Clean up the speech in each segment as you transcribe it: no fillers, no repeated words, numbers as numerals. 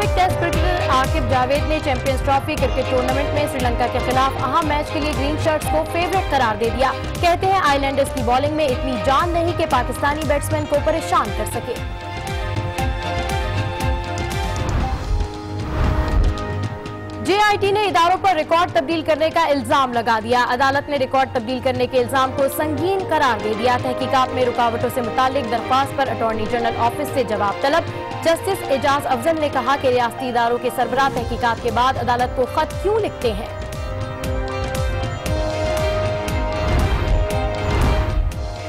साबिक test cricketer Aqib Javed ने champions trophy cricket tournament में श्रीलंका के खिलाफ अहम मैच के लिए ग्रीन शर्ट्स को फेवरेट करार दे दिया। कहते हैं आइलैंडर्स की बॉलिंग में इतनी जान नहीं कि पाकिस्तानी बैट्समैन को परेशान कर सके। JIT ने इदारों पर रिकॉर्ड तब्दील करने का इल्जाम लगा दिया। अदालत ने रिकॉर्ड तब्दील करने के इल्जाम को संगीन करार दे दिया। तहकीकात में रुकावटों से मुतालिक दरख्वास्त पर अटॉर्नी जनरल ऑफिस से जवाब तलब। जस्टिस एजाज अफजल ने कहा कि रियासती इदारों के सरबराह तहकीकात के बाद अदालत को खत क्यों लिखते हैं।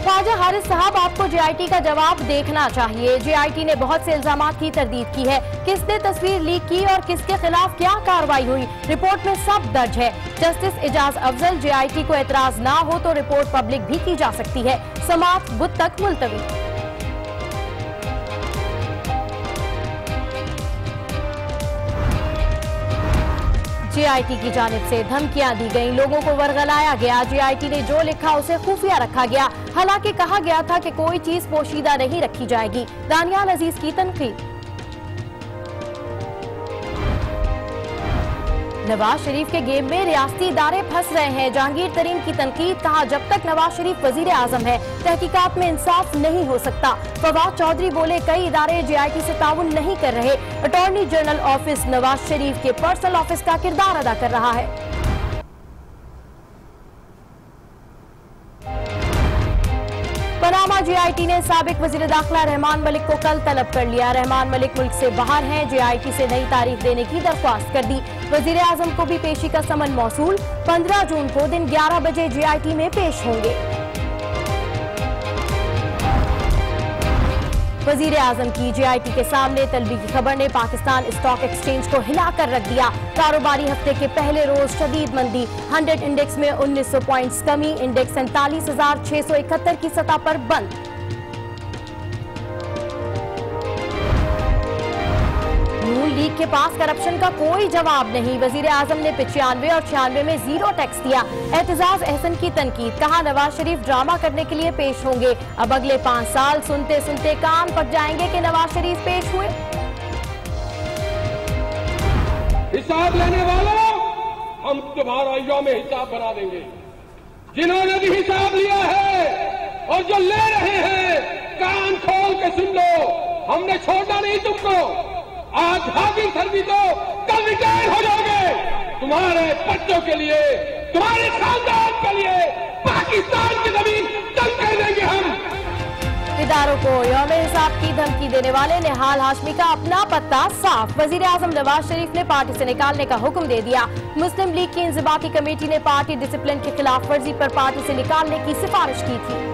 ख्वाजा हारिस साहब, आपको JIT का जवाब देखना चाहिए। JIT ने बहुत से इल्जामात की तरदीद की है। किसने तस्वीर लीक की और किसके खिलाफ क्या कार्रवाई हुई, रिपोर्ट में सब दर्ज है। जस्टिस एजाज अफजल, JIT को एतराज ना हो तो रिपोर्ट पब्लिक भी की जा सकती है। समाअत बुध तक मुलतवी। JIT की जानिब से धमकियां दी गईं, लोगों को वर्गलाया गया। JIT ने जो लिखा उसे खुफिया रखा गया। हालांकि कहा गया था कि कोई चीज पोशीदा नहीं रखी जाएगी। दानियाल अजीज की तनकीद। नवाज शरीफ के गेम में रियासती इदारे फंस रहे हैं। जहांगीर तरीन की तनकीद, कहा जब तक नवाज शरीफ वजीर आजम है तहकीकात में इंसाफ नहीं हो सकता। फवाद चौधरी बोले कई इदारे JIT से ताउन नहीं कर रहे। Attorney general office Nawaz Sharif के पर्सनल ऑफिस का किरदार अदा कर रहा है। पनामा JIT ने साबिक वजीर दाखिला रहमान मलिक को कल तलब कर लिया। रहमान मलिक मुल्क से बाहर हैं। JIT से नई तारीख देने की दरख्वास्त कर दी। वजीर आजम को भी पेशी का समन मौसूल। 15 जून को दिन 11 बजे JIT में पेश होंगे। वजीर आजम की JIT के सामने तलबी की खबर ने पाकिस्तान स्टॉक एक्सचेंज को हिलाकर रख दिया। कारोबारी हफ्ते के पहले रोज शदीद मंदी। 100 इंडेक्स में 1900 पॉइंट्स कमी। इंडेक्स 47,671 की सतह पर बंद। नून लीग के पास करप्शन का कोई जवाब नहीं। वजीर आजम ने 95 और 96 में जीरो टैक्स दिया। एतजाज अहसन की तनकीद, कहा नवाज शरीफ ड्रामा करने के लिए पेश होंगे। अब अगले 5 साल सुनते सुनते कान पक जाएंगे कि नवाज शरीफ पेश हुए। हिसाब लेने वालों, हम तुम्हारा यौम हिसाब बना देंगे। जिन्होंने भी हिसाब लिया है और जो ले रहे हैं, कान खोल के सुन लो। हमने छोड़ा नहीं तुमको। आज हाजिर सर्दी दो, कल रिटायर हो जाओगे। तुम्हारे बच्चों के लिए, तुम्हारे खानदान के लिए पाकिस्तान की जमीन तंग कर देंगे हम। इदारों को यौम हिसाब की धमकी देने वाले निहाल हाशमी का अपना पत्ता साफ। वजीर आजम नवाज शरीफ ने पार्टी से निकालने का हुक्म दे दिया। मुस्लिम लीग की इंज़िबाती कमेटी ने पार्टी डिसिप्लिन की खिलाफ वर्जी पर पार्टी से निकालने की सिफारिश की थी।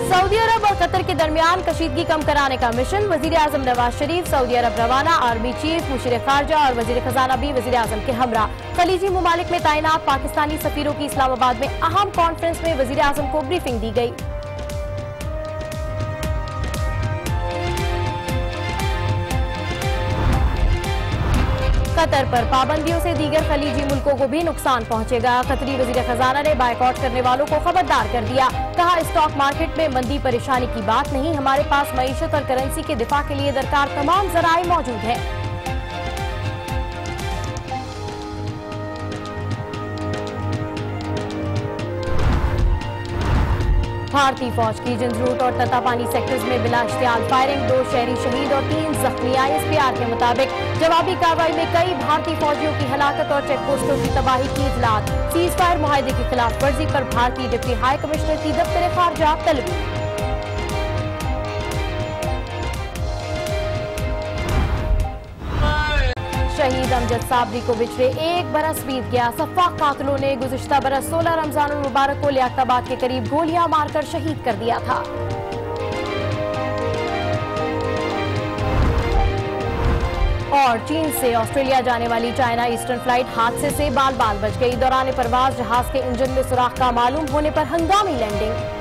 सऊदी अरब और कतर के दरमियान कशीदगी कम कराने का मिशन। वजीर आजम नवाज शरीफ सऊदी अरब रवाना। आर्मी चीफ, मुशीर खारजा और वजीर खजाना भी वजीर आजम के हमरा। खलीजी मुमालिक में तैनात पाकिस्तानी सफीरों की इस्लामाबाद में अहम कॉन्फ्रेंस में वजीर आजम को ब्रीफिंग दी गई। कतर पर पाबंदियों से दीगर खलीजी मुल्कों को भी नुकसान पहुंचेगा। कतरी वजीर खजाना ने बायकॉट करने वालों को खबरदार कर दिया। कहा स्टॉक मार्केट में मंदी परेशानी की बात नहीं, हमारे पास मईशत और करेंसी के दिफा के लिए दरकार तमाम जराए मौजूद हैं। भारतीय फौज की जिंदरूट और ततापानी सेक्टर्स में बिला इश्तियाल फायरिंग। 2 शहरी शहीद और 3 जख्मी। ISPR के मुताबिक जवाबी कार्रवाई में कई भारतीय फौजियों की हलाकत और चेक पोस्टों की तबाही की इतलात। सीज फायर मुआहदे की खिलाफ वर्जी पर भारतीय डिप्टी हाई कमिश्नर की दफ्तर खारजा तलबी। शहीद अमजद साबरी को बिछड़े 1 बरस बीत गया। सफाक कातिलों ने गुज़िश्ता बरस 16 रमजानुल मुबारक को लियाकताबाद के करीब गोलियां मारकर शहीद कर दिया था। और चीन से ऑस्ट्रेलिया जाने वाली चाइना ईस्टर्न फ्लाइट हादसे से बाल बाल बच गई। दौरान परवाज जहाज के इंजन में सुराख का मालूम होने पर हंगामी लैंडिंग।